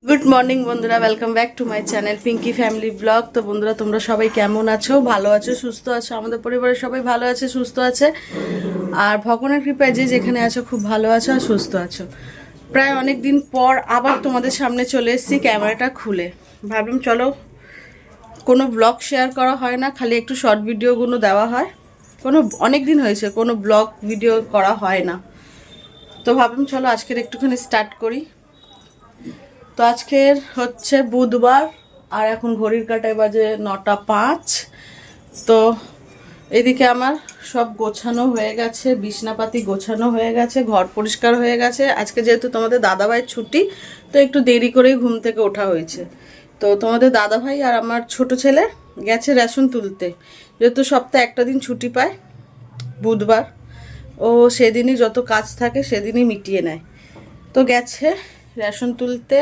Good morning বন্ধুরা, welcome back to my channel Pinky family blog. তো বন্ধুরা, তোমরা সবাই কেমন আছো? ভালো আছো, সুস্থ আছো? আমাদের পরিবারের সবাই ভালো আছে, সুস্থ আছে। আর ভগবানের কৃপায় যে যেখানে আছো খুব ভালো আছো আর সুস্থ আছো। প্রায় অনেক দিন পর আবার তোমাদের সামনে চলে এসেছি ক্যামেরাটা খুলে। ভাবলাম চলো, কোনো ব্লগ শেয়ার করা হয় না, খালি একটু শর্ট ভিডিওগুলো দেওয়া হয়। অনেক দিন হয়েছে কোনো ব্লগ ভিডিও করা হয় না, তো ভাবলাম চলো আজকের একটুখানি স্টার্ট করি। তো আজকের হচ্ছে বুধবার, আর এখন ঘড়ির কাঁটায় বাজে 9টা 5। তো এদিকে আমার সব গোছানো হয়ে গেছে, বিছনাপাতি গোছানো হয়ে গেছে, ঘর পরিষ্কার হয়ে গেছে। আজকে যেহেতু তোমাদের দাদাভাইয়ের ছুটি, তো একটু দেরি করেই ঘুম থেকে ওঠা হয়েছে। তো তোমাদের দাদাভাই আর আমার ছোট ছেলে গেছে রেশন তুলতে, যেহেতু সপ্তাহে একটা দিন ছুটি পায়, বুধবার। ও সেদিনই যত কাজ থাকে সেদিনই মিটিয়ে নেয়। তো গেছে রেশন তুলতে।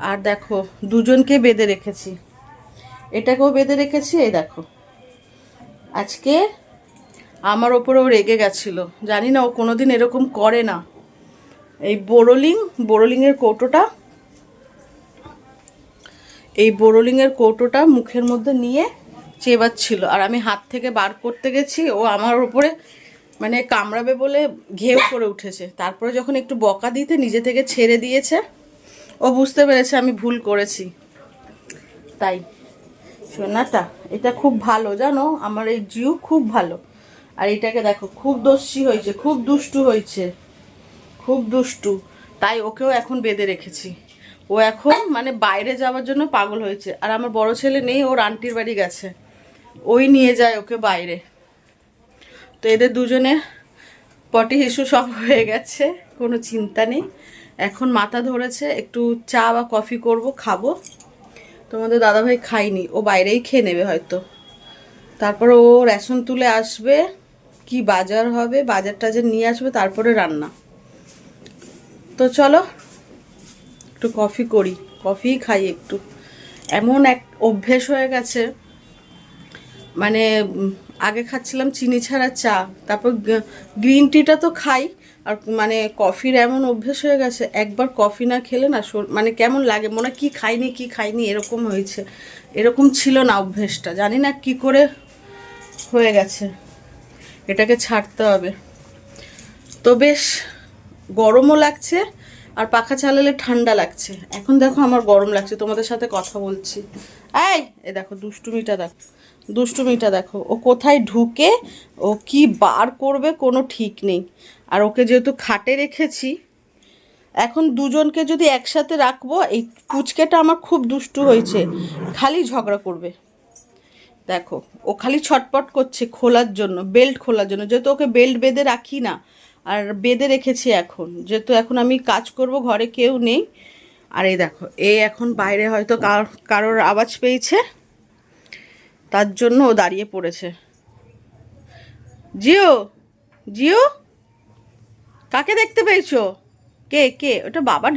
আর দেখো, দুজনকে বেঁধে রেখেছি, এটাকেও বেঁধে রেখেছি। এই দেখো, আজকে আমার ওপরেও রেগে গেছিল, জানি না ও কোনোদিন এরকম করে না। এই বোরোলিংয়ের কৌটোটা মুখের মধ্যে নিয়ে চেবাচ্ছিল, আর আমি হাত থেকে বার করতে গেছি, ও আমার ওপরে মানে কামড়াবে বলে ঘেউ করে উঠেছে। তারপরে যখন একটু বকা দিতে নিজে থেকে ছেড়ে দিয়েছে, ও বুঝতে পেরেছে আমি ভুল করেছি। তাই সোনাটা এটা খুব ভালো, জানো, আমার এই জিউ খুব ভালো। আর এটাকে দেখো, খুব দস্যি হয়েছে, খুব দুষ্টু হয়েছে, খুব দুষ্টু। তাই ওকেও এখন বেঁধে রেখেছি। ও এখন মানে বাইরে যাওয়ার জন্য পাগল হয়েছে। আর আমার বড় ছেলে নেই, ওর আন্টির বাড়ি গেছে, ওই নিয়ে যায় ওকে বাইরে। তো এদের দুজনে পটি হিসু সব হয়ে গেছে, কোনো চিন্তা নেই। এখন মাথা ধরেছে, একটু চা বা কফি করব, খাবো। তোমাদের দাদাভাই খাইনি, ও বাইরেই খেয়ে নেবে হয়তো। তারপরে ও রেশন তুলে আসবে, কি বাজার হবে, বাজার টাজার নিয়ে আসবে, তারপরে রান্না। তো চলো একটু কফি করি, কফি খাই একটু। এমন এক অভ্যেস হয়ে গেছে, মানে আগে খাচ্ছিলাম চিনি ছাড়া চা, তারপর গ্রিন টিটা তো খাই, আর মানে কফির এমন অভ্যেস হয়ে গেছে, একবার কফি না খেলে না মানে কেমন লাগে, মনে হয় কি খাইনি এরকম হয়েছে। এরকম ছিল না অভ্যেসটা, জানি না কি করে হয়ে গেছে। এটাকে ছাড়তে হবে। তো বেশ গরমও লাগছে, আর পাখা চালালে ঠান্ডা লাগছে। এখন দেখো আমার গরম লাগছে, তোমাদের সাথে কথা বলছি। এই দেখো দুষ্টুমিটা দেখো, ও কোথায় ঢুকে ও কি বার করবে কোনো ঠিক নেই। আর ওকে যেহেতু খাটে রেখেছি, এখন দুজনকে যদি একসাথে রাখবো, এই পুচকেটা আমার খুব দুষ্টু হয়েছে, খালি ঝগড়া করবে। দেখো, ও খালি ছটপট করছে খোলার জন্য, বেল্ট খোলার জন্য, যেহেতু ওকে বেল্ট বেঁধে রাখি না, আর বেঁধে রেখেছি এখন, যেহেতু এখন আমি কাজ করব, ঘরে কেউ নেই। আর এই দেখো, এখন বাইরে হয়তো কারোর আওয়াজ পেয়েছে, তার জন্য ও দাঁড়িয়ে পড়েছে। জিও, জিও, কাকে দেখতে পেয়েছো? কে ওটা? বাবার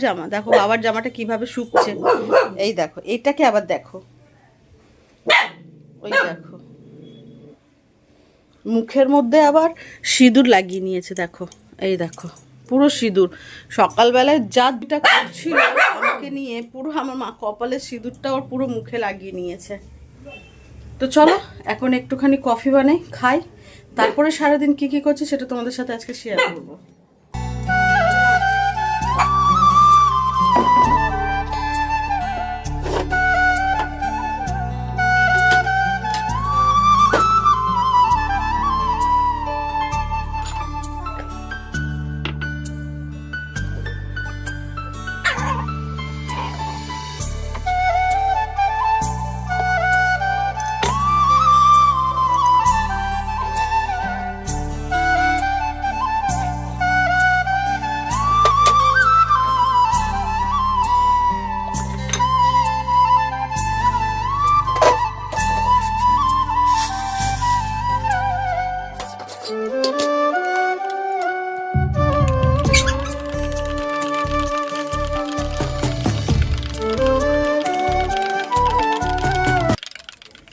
জামা দেখো, বাবার জামাটা কিভাবে শুকছে। এই দেখো, এটাকে আবার দেখো, ওই দেখো, মুখের মধ্যে আবার সিঁদুর লাগিয়ে নিয়েছে, দেখো, এই দেখো, পুরো সিঁদুর। সকালবেলায় যা দুটা করছিল আমাকে নিয়ে, পুরো আমার মা কপালের সিঁদুরটা ওর পুরো মুখে লাগিয়ে নিয়েছে। তো চলো এখন একটুখানি কফি বানাই, খাই, তারপরে সারাদিন কি করছে সেটা তোমাদের সাথে আজকে শেয়ার করবো।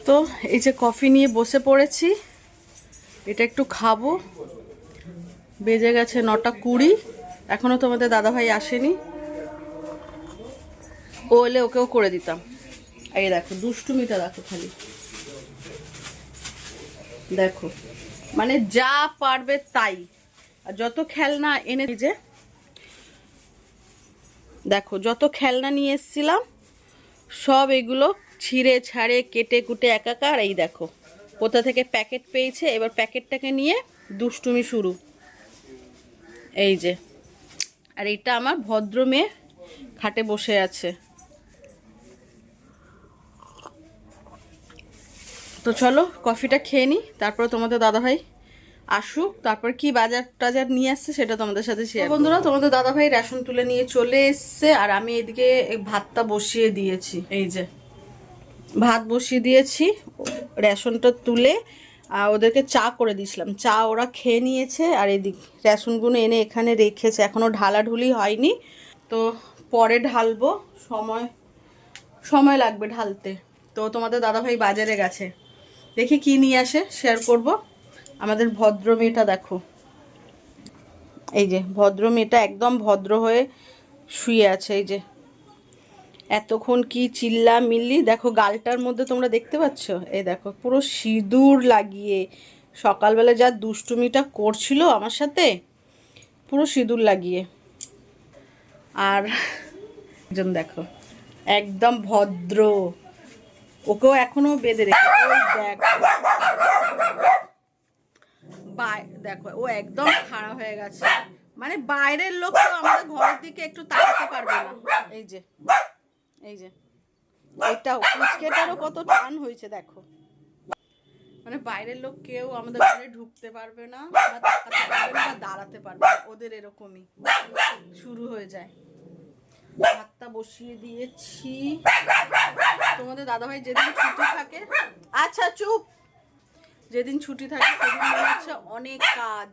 তো এই যে কফি নিয়ে বসে পড়েছি, এটা একটু খাবো। বেজে গেছে 9টা 20, এখনো তোমাদের দাদাভাই আসেনি। ও এলে ওকেও করে দিতাম। এই দেখো দুষ্টুমিটা দেখো খালি, দেখো মানে যা পারবে তাই। আর যত খেলনা এনে যে দেখো যত খেলনা নিয়ে এসেছিলাম সব এগুলো ছিঁড়ে ছাড়ে কেটে কুটে একাকার। এই দেখো কোথা থেকে প্যাকেট পেয়েছে, এবার প্যাকেটটাকে নিয়ে দুষ্টুমি শুরু। এই যে, আর এটা আমার ভদ্র মেয়ে খাটে বসে আছে। তো চলো কফিটা খেয়ে নিই, তারপর তোমাদের দাদাভাই আসুক, তারপর কি বাজার টাজার নিয়ে আসছে সেটা তোমাদের সাথে শেয়ার। বন্ধুরা তোমাদের দাদাভাই রেশন তুলে নিয়ে চলে এসছে, আর আমি এদিকে ভাতটা বসিয়ে দিয়েছি। এই যে ভাত বসিয়ে দিয়েছি, রেশনটা তুলে ওদেরকে চা করে দিয়েছিলাম, চা ওরা খেয়ে নিয়েছে। আর এদিক রেশনগুলো এনে এখানে রেখেছে, এখনও ঢালাঢুলি হয়নি, তো পরে ঢালবো, সময় লাগবে ঢালতে। তো তোমাদের দাদাভাই বাজারে গেছে, দেখি কি নিয়ে আসে শেয়ার করব। আমাদের ভদ্র মেয়েটা দেখো, এই যে ভদ্র মেয়েটা একদম ভদ্র হয়ে শুয়ে আছে। এই যে এতক্ষণ কি চিল্লা মিল্লি, দেখো গালটার মধ্যে তোমরা দেখতে পাচ্ছ, এই দেখো পুরো সিঁদুর লাগিয়ে সকালবেলা যা দুষ্টুমিটা করছিল আমার সাথে, পুরো সিঁদুর লাগিয়ে। আর একজন দেখো একদম ভদ্র, ওকেও এখনো বেঁধে রেখে, দেখো ও একদম খাড়া হয়ে গেছে, মানে বাইরের লোক তো আমাদের ঘরের দিকে একটু তাকাতে পারবে না। এই যে এই যে এটাও কুচকেটারও কত টান হয়েছে দেখো, মানে বাইরের লোক কেউ আমাদের ঘরে ঢুকতে পারবে না, বা তাকাতে পারবে না, বা দাঁড়াতে পারবে না, ওদের এরকমই শুরু হয়ে যায়। ভাতটা বসিয়ে দিয়েছি। তোমাদের দাদাভাই যেদিন ছুটি থাকে, আচ্ছা চুপ, যেদিন ছুটি থাকে সেদিন মনে হচ্ছে অনেক কাজ,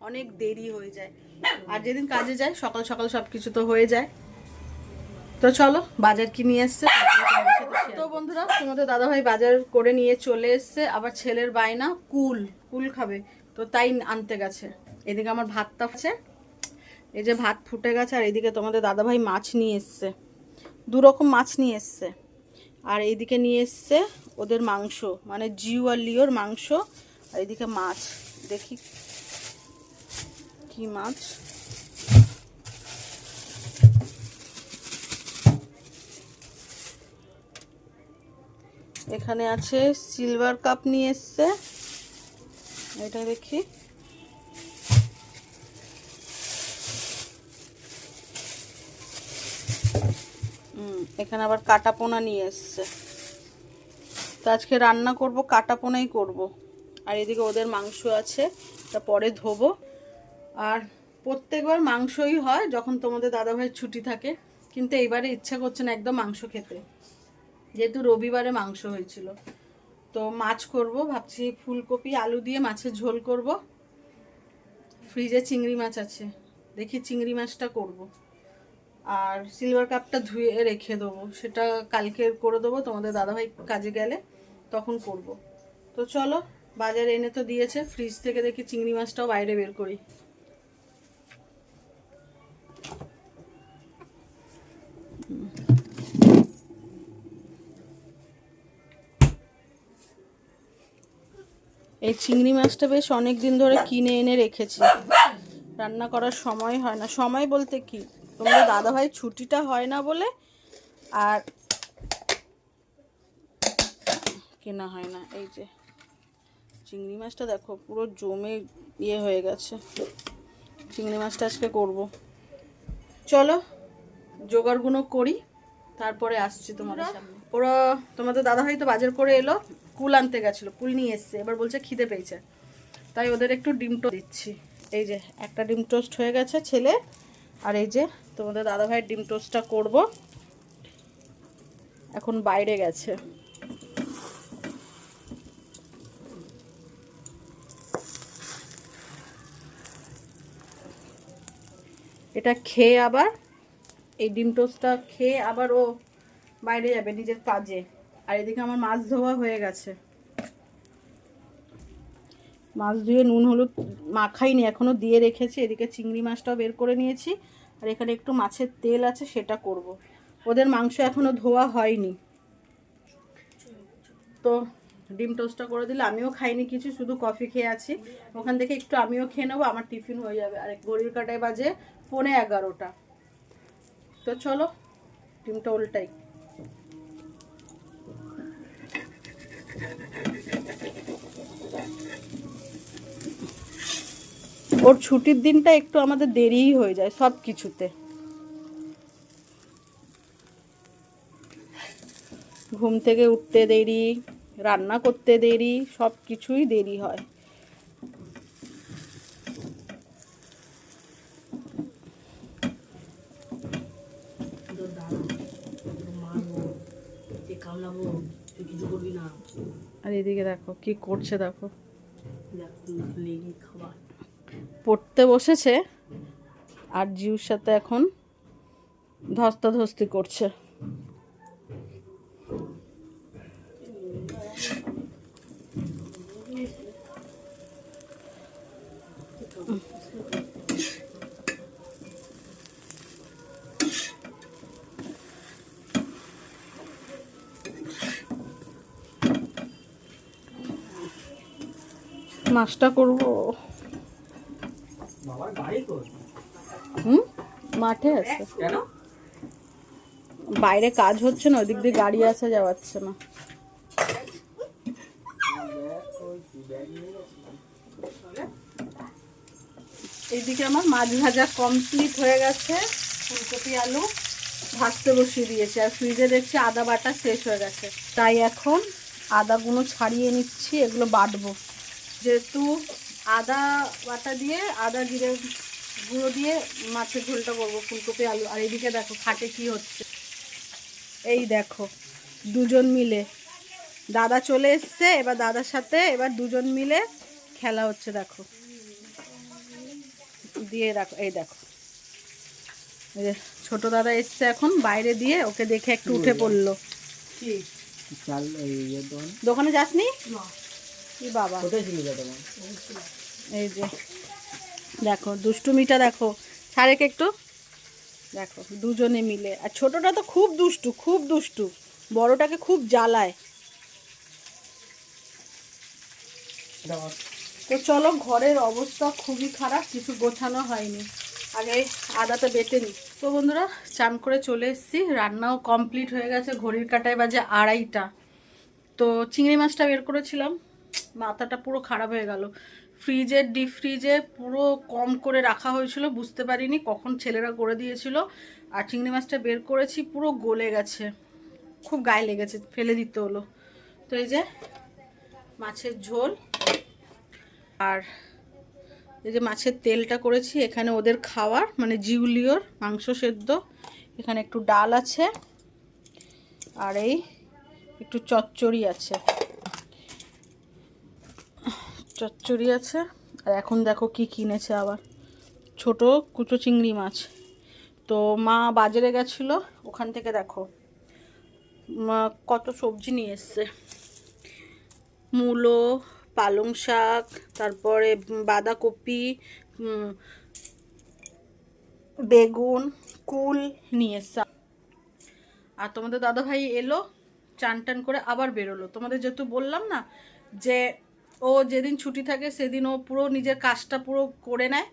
অনেক দেরি হয়ে যায়, আর যেদিন কাজে যায় সকাল সকাল সব কিছু তো হয়ে যায়। তো চলো বাজার কি নিয়ে এসছে। তো বন্ধুরা তোমাদের দাদাভাই বাজার করে নিয়ে চলে এসছে, আবার ছেলের বায়না কুল খাবে, তো তাই আনতে গেছে। এদিকে আমার ভাতটা আছে, এই যে ভাত ফুটে গেছে, আর এদিকে তোমাদের দাদাভাই মাছ নিয়ে এসছে, 2 রকম মাছ নিয়ে এসছে। আর এইদিকে নিয়ে এসছে ওদের মাংস, মানে জিউ আর লিওর মাংস, আর এদিকে মাছ, দেখি কি মাছ। এখানে আছে সিলভার কাপ নিয়ে এসছে, এটা দেখি, এখানে আবার কাটা পোনা নিয়ে এসছে। তো আজকে রান্না করব কাটা পোনাই করব। আর এদিকে ওদের মাংস আছে, তা পরে ধোবো। আর প্রত্যেকবার মাংসই হয় যখন তোমাদের দাদাভাইয়ের ছুটি থাকে, কিন্তু এইবারে ইচ্ছা করছে না একদম মাংস খেতে, যেহেতু রবিবারে মাংস হয়েছিল। তো মাছ করব ভাবছি, ফুলকপি আলু দিয়ে মাছের ঝোল করব। ফ্রিজে চিংড়ি মাছ আছে, দেখি চিংড়ি মাছটা করব। আর সিলভার কাপটা ধুয়ে রেখে দেবো, সেটা কালকে করে দেবো, তোমাদের দাদাভাই কাজে গেলে তখন করব। তো চলো বাজারে এনে তো দিয়েছে, ফ্রিজ থেকে দেখি চিংড়ি মাছটাও বাইরে বের করি। এই চিংড়ি মাছটা বেশ অনেক দিন ধরে কিনে এনে রেখেছি, রান্না করার সময় হয় না। সময় বলতে কি, তোমাদের দাদাভাই ছুটিটা হয় না বলে আর কেনা হয় না। এই যে চিংড়ি মাছটা দেখো পুরো জমে ইয়ে হয়ে গেছে, চিংড়ি মাছটা আজকে করব। চলো জোগাড়গুলো করি, তারপরে আসছি তোমাদের সামনে। ওরা তোমাদের দাদাভাই তো বাজার করে এলো, কুল আনতে গেছিলো, কুল নিয়ে এসছে, এবার বলছে খিদে পেয়েছে, তাই ওদের একটু ডিম টোস্ট দিচ্ছি। এই যে একটা ডিম টোস্ট হয়ে গেছে ছেলে, আর এই যে তোমাদের দাদাভাইয়ের ডিম টোস্টটা করব, এখন বাইরে গেছে। এটা খেয়ে আবার, এই ডিম টোস্টটা খেয়ে আবার ও বাইরে যাবে নিজের কাজে। আর এদিকে আমার মাছ ধোয়া হয়ে গেছে, মাছ ধুয়ে নুন হলুদ মাখাইনি এখনও, দিয়ে রেখেছি। এদিকে চিংড়ি মাছটাও বের করে নিয়েছি, আর এখানে একটু মাছের তেল আছে সেটা করব। ওদের মাংস এখনো ধোয়া হয়নি। তো ডিম টোস্টটা করে দিলে, আমিও খাইনি কিছু, শুধু কফি খেয়ে আছি। ওখান থেকে একটু আমিও খেয়ে নেবো, আমার টিফিন হয়ে যাবে। আর ঘড়ির কাঁটায় বাজে 11:45। তো চলো ডিমটা উল্টাই। ওর ছুটির দিনটা একটু আমাদের দেরিই হয়ে যায় সব কিছুতে। ঘুম থেকে উঠতে দেরি, রান্না করতে দেরি, সব কিছুই দেরি হয়। আর এদিকে দেখো কি করছে, দেখো পড়তে বসেছে আর জিউর সাথে এখন ধস্তাধস্তি করছে। মাছটা করবো। মাঠে আছে। বাইরে কাজ হচ্ছে না, ওদিক দিয়ে গাড়ি আসা যাওয়াচ্ছে না। এইদিকে আমার মাছ ভাজা কমপ্লিট হয়ে গেছে। ফুলকপি আলু ভাজতে বসিয়ে দিয়েছি। আর ফ্রিজে দেখছি আদা বাটা শেষ হয়ে গেছে, তাই এখন আদাগুলো ছাড়িয়ে নিচ্ছি, এগুলো বাটবো। যেহেতু আদা বাটা দিয়ে, আদা জিরে গুঁড়ো দিয়ে মাছের ঝোলটা করবো, ফুলকপি আলু। আর এদিকে দেখো খাটে কি হচ্ছে, এই দেখো দুজন মিলে, দাদা চলে এসছে, এবার দাদার সাথে এবার দুজন মিলে খেলা হচ্ছে। দেখো দিয়ে রাখো, এই দেখো ছোট দাদা এসছে এখন বাইরে দিয়ে, ওকে দেখে একটু উঠে পড়লো। দোকানে যাসনি? কি বাবা, এই যে দেখো দুষ্টুমিটা দেখো, সারেক একটু দেখো দুজনে মিলে। আর ছোটটা তো খুব দুষ্টু, খুব দুষ্টু, বড়টাকে খুব জ্বালায়। তো চলো, ঘরের অবস্থা খুবই খারাপ, কিছু গোছানো হয়নি, আগে আদাটা বেটে নিই। তো বন্ধুরা চান করে চলে এসেছি, রান্নাও কমপ্লিট হয়ে গেছে, ঘড়ির কাঁটায় বাজে 2:30। তো চিংড়ি মাছটা বের করেছিলাম, মাথাটা পুরো খারাপ হয়ে গেল। ডিপ ফ্রিজে পুরো কম করে রাখা হয়েছিল, বুঝতে পারিনি কখন ছেলেরা করে দিয়েছিল। আর চিংড়ি মাছটা বের করেছি, পুরো গলে গেছে, খুব গায়ে লেগেছে, ফেলে দিতে হলো। তো এই যে মাছের ঝোল, আর এই যে মাছের তেলটা করেছি, এখানে ওদের খাওয়ার মানে জিউলিওর মাংস সেদ্ধ, এখানে একটু ডাল আছে, আর এই একটু চচ্চড়ি আছে, আর এখন দেখো কি কিনেছে আবার, ছোট কুচো চিংড়ি মাছ। তো মা বাজারে গেছিলো, ওখান থেকে দেখো মা কত সবজি নিয়ে এসছে, মূলো, পালং শাক, তারপরে বাঁধাকপি, বেগুন, কুল নিয়ে এসছে। আর তোমাদের দাদাভাই এলো, চান টান করে আবার বেরোলো। তোমাদের যেহেতু বললাম না যে ও যেদিন ছুটি থাকে সেদিন ও পুরো নিজের কাজটা পুরো করে নেয়,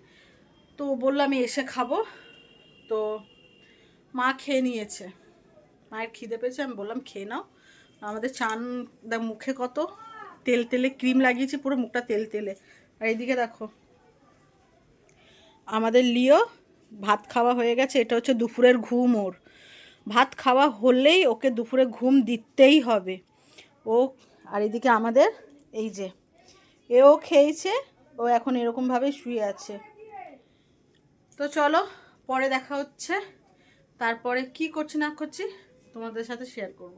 তো বললাম আমি এসে খাবো। তো মা খেয়ে নিয়েছে, মায়ের খিদে পেয়েছে, আমি বললাম খেয়ে নাও। আমাদের চান মুখে কত তেল তেলে ক্রিম লাগিয়েছি, পুরো মুখটা তেল তেলে। আর এইদিকে দেখো আমাদের লিও ভাত খাওয়া হয়ে গেছে, এটা হচ্ছে দুপুরের ঘুম ওর। ভাত খাওয়া হলেই ওকে দুপুরে ঘুম দিতেই হবে ও। আর এদিকে আমাদের এই যে এও খেয়েছে, ও এখন এরকমভাবে শুয়ে আছে। তো চলো পরে দেখা হচ্ছে, তারপরে কি করছি না করছি তোমাদের সাথে শেয়ার করব।